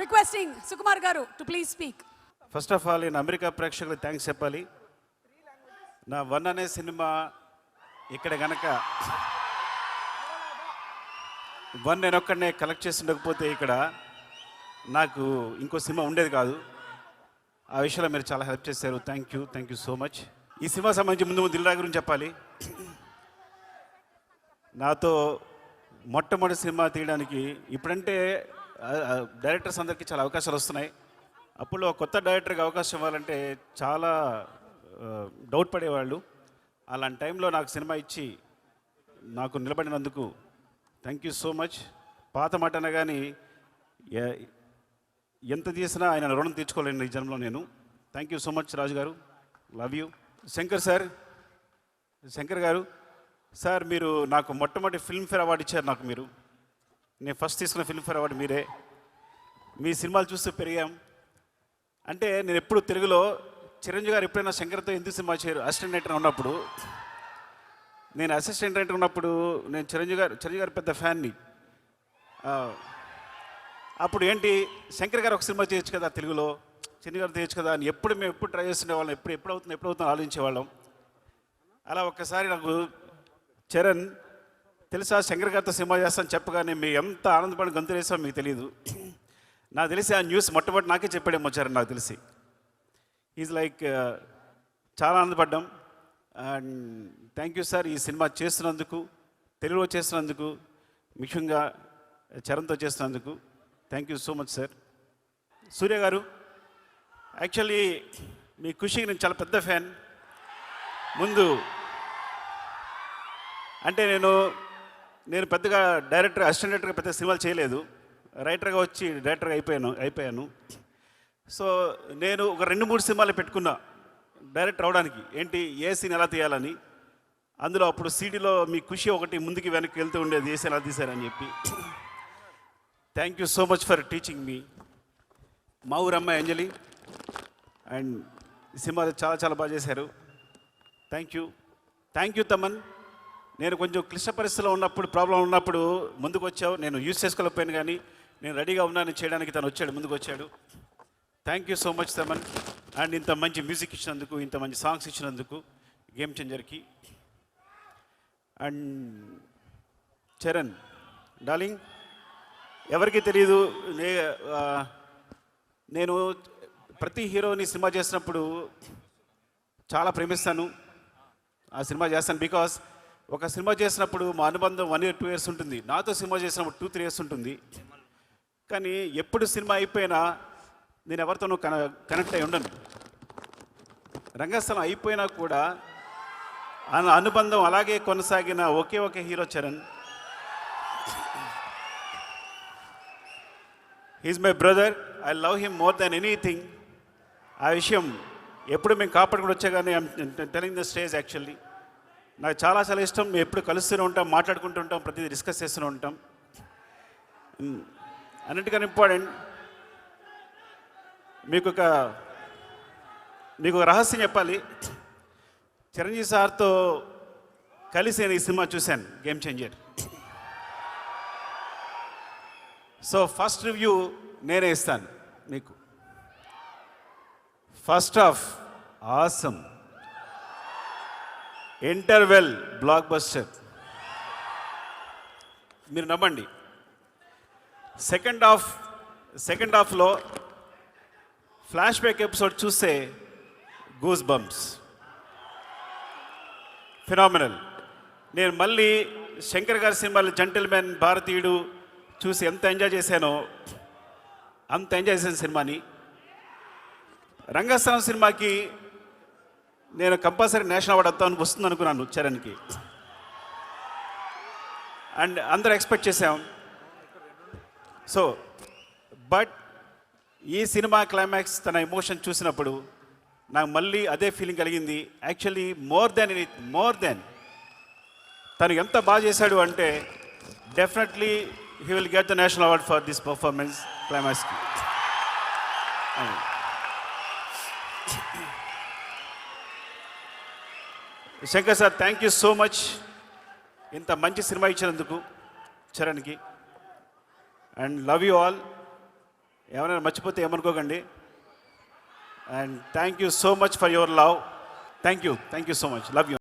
Requesting Sukumar గారు to please speak. First of all నేను America ప్రేక్షకులకు థ్యాంక్స్ చెప్పాలి. నా 1 అనే సినిమా ఇక్కడ గనక 1 నేను ఒక్కడనే కలెక్ట్ చేసి ఉండకపోతే ఇక్కడ నాకు ఇంకో సినిమా ఉండేది కాదు. ఆ విషయంలో మీరు చాలా హెల్ప్ చేశారు. Thank you so much. ఈ సినిమా సంబంధించి ముందు దిల్ రాజు గురించి చెప్పాలి. నాతో మొట్టమొదటి సినిమా తీయడానికి ఇప్పుడంటే డైరెక్టర్స్ అందరికీ చాలా అవకాశాలు వస్తున్నాయి. అప్పుడు కొత్త డైరెక్టర్కి అవకాశం ఇవ్వాలంటే చాలా డౌట్ పడేవాళ్ళు. అలాంటి టైంలో నాకు సినిమా ఇచ్చి నాకు నిలబడినందుకు థ్యాంక్ యూ సో మచ్. పాత మాట అనగాని ఎంత తీసినా ఆయన రుణం తీర్చుకోలేను ఈ జన్మలో నేను. థ్యాంక్ యూ సో మచ్ రాజు గారు, లవ్ యూ. శంకర్ గారు సార్, మీరు నాకు మొట్టమొదటి ఫిల్మ్ఫేర్ అవార్డు ఇచ్చారు. నాకు మీరు నేను ఫస్ట్ తీసుకున్న ఫిల్మ్ఫేర్ అవార్డు మీరే. మీ సినిమాలు చూస్తూ పెరిగాం. అంటే నేను ఎప్పుడు తెలుగులో చిరంజీవి గారు ఎప్పుడైనా శంకర్తో ఎందుకు సినిమా చేయరు అసిస్టెంట్ డైరెక్టర్ ఉన్నప్పుడు, నేను అసిస్టెంట్ డైరెక్టర్ ఉన్నప్పుడు నేను చిరంజీవి గారు పెద్ద ఫ్యాన్ని. అప్పుడు ఏంటి శంకర్ గారు ఒక సినిమా చేయొచ్చు కదా తెలుగులో, చిరంజీవి గారు చేయొచ్చు కదా అని మేము ఎప్పుడు ట్రై చేస్తుండేవాళ్ళం. ఎప్పుడు అవుతుందో ఆలోచించేవాళ్ళం. అలా ఒక్కసారి నాకు చరణ్ తెలుసా శంకర్ గారితో సినిమా చేస్తాను చెప్పగానే మేము ఎంత ఆనందపడి గంతులు వేసామో మీకు తెలియదు. నాకు తెలిసి ఆ న్యూస్ మొట్టమొదటి నాకే చెప్పాడేమో చరణ్, నాకు తెలిసి. ఈజ్ లైక్ చాలా ఆనందపడ్డాం. అండ్ థ్యాంక్ యూ సార్, ఈ సినిమా చేస్తున్నందుకు, తెలుగులో చేస్తున్నందుకు, ముఖ్యంగా చరణ్తో చేస్తున్నందుకు thank you so much sir. Surya garu, actually మీ ఖుషికి నేను చాలా పెద్ద ఫ్యాన్. ముందు అంటే నేను పెద్దగా డైరెక్టర్, అసిస్టెంట్ డైరెక్టర్గా పెద్ద సినిమాలు చేయలేదు. రైటర్గా వచ్చి డైరెక్టర్గా అయిపోయాను. సో నేను ఒక 2-3 సినిమాలు పెట్టుకున్నా డైరెక్టర్ అవడానికి. ఏంటి, ఏ సీన్ ఎలా తీయాలని. అందులో అప్పుడు సీడీలో మీ ఖుషి ఒకటి ముందుకి వెనక్కి వెళ్తూ ఉండేది, ఏ సీన్ ఎలా తీశారని చెప్పి. Thank you so much for teaching మీ. మా ఊరు అమ్మాయి అంజలి అండ్ ఈ సినిమా చాలా చాలా బాగా చేశారు. Thank you Thaman. నేను కొంచెం క్లిష్ట పరిస్థితిలో ఉన్నప్పుడు, ప్రాబ్లం ఉన్నప్పుడు ముందుకు వచ్చావు. నేను యూజ్ చేసుకోలేకపోయాను, కానీ నేను రెడీగా ఉన్నాను చేయడానికి. తను వచ్చాడు, ముందుకు వచ్చాడు. Thank you so much Thaman. And ఇంత మంచి మ్యూజిక్ ఇచ్చినందుకు, ఇంత మంచి సాంగ్స్ ఇచ్చినందుకు గేమ్ చేంజర్కి. అండ్ చరణ్ డార్లింగ్, ఎవరికి తెలియదు, నేను ప్రతి హీరోని సినిమా చేసినప్పుడు చాలా ప్రేమిస్తాను. ఆ సినిమా చేస్తాను బికాస్ ఒక సినిమా చేసినప్పుడు మా అనుబంధం 1 year 2 years ఉంటుంది. నాతో సినిమా చేసినప్పుడు 2-3 years ఉంటుంది. కానీ ఎప్పుడు సినిమా అయిపోయినా నేను ఎవరితోనూ కనెక్ట్ అయి ఉండను. రంగస్థలం అయిపోయినా కూడా ఆ అనుబంధం అలాగే కొనసాగిన ఒకే ఒక hero Charan. He's my brother. I love him more than anything. ఆ విషయం ఎప్పుడు మేము కాపాడుకుని వచ్చా కానీ I'm telling the stage. Actually నాకు చాలా చాలా ఇష్టం. మేము ఎప్పుడు కలుస్తూనే ఉంటాం, మాట్లాడుకుంటూ ఉంటాం, ప్రతిదీ డిస్కస్ చేస్తూనే ఉంటాం. అన్నిటికన్నా ఇంపార్టెంట్, మీకు ఒక రహస్యం చెప్పాలి. చిరంజీవి సార్తో కలిసి నేను ఈ సినిమా చూశాను, game changer. So first review నేనే ఇస్తాను మీకు. First half awesome, interval block buster, మీరు నమ్మండి. సెకండ్ హాఫ్లో ఫ్లాష్ బ్యాక్ ఎపిసోడ్ చూస్తే గూస్ బంప్స్, ఫినామినల్. నేను మళ్ళీ శంకర్ గారి సినిమాలు జెంటిల్మెన్, భారతీయుడు చూసి ఎంత ఎంజాయ్ చేశానో అంత ఎంజాయ్ చేశాను సినిమాని. రంగస్థలం సినిమాకి నేను కంపల్సరీ నేషనల్ అవార్డు వస్తాను, వస్తుంది అనుకున్నాను చరణ్కి. అండ్ అందరూ ఎక్స్పెక్ట్ చేసాం. సో బట్ ఈ సినిమా క్లైమాక్స్, తన ఎమోషన్ చూసినప్పుడు నాకు మళ్ళీ అదే ఫీలింగ్ కలిగింది. యాక్చువల్లీ మోర్ దెన్ తను ఎంత బాగా చేశాడు అంటే definitely he will get the national award for this performance క్లైమాక్స్కి. Shankar sir, thank you so much ఇంత మంచి సినిమా ఇచ్చినందుకు చరణ్కి. And love you all. ఎవరైనా మర్చిపోతే ఏమనుకోకండి. And thank you so much for your love. Thank you so much. Love you.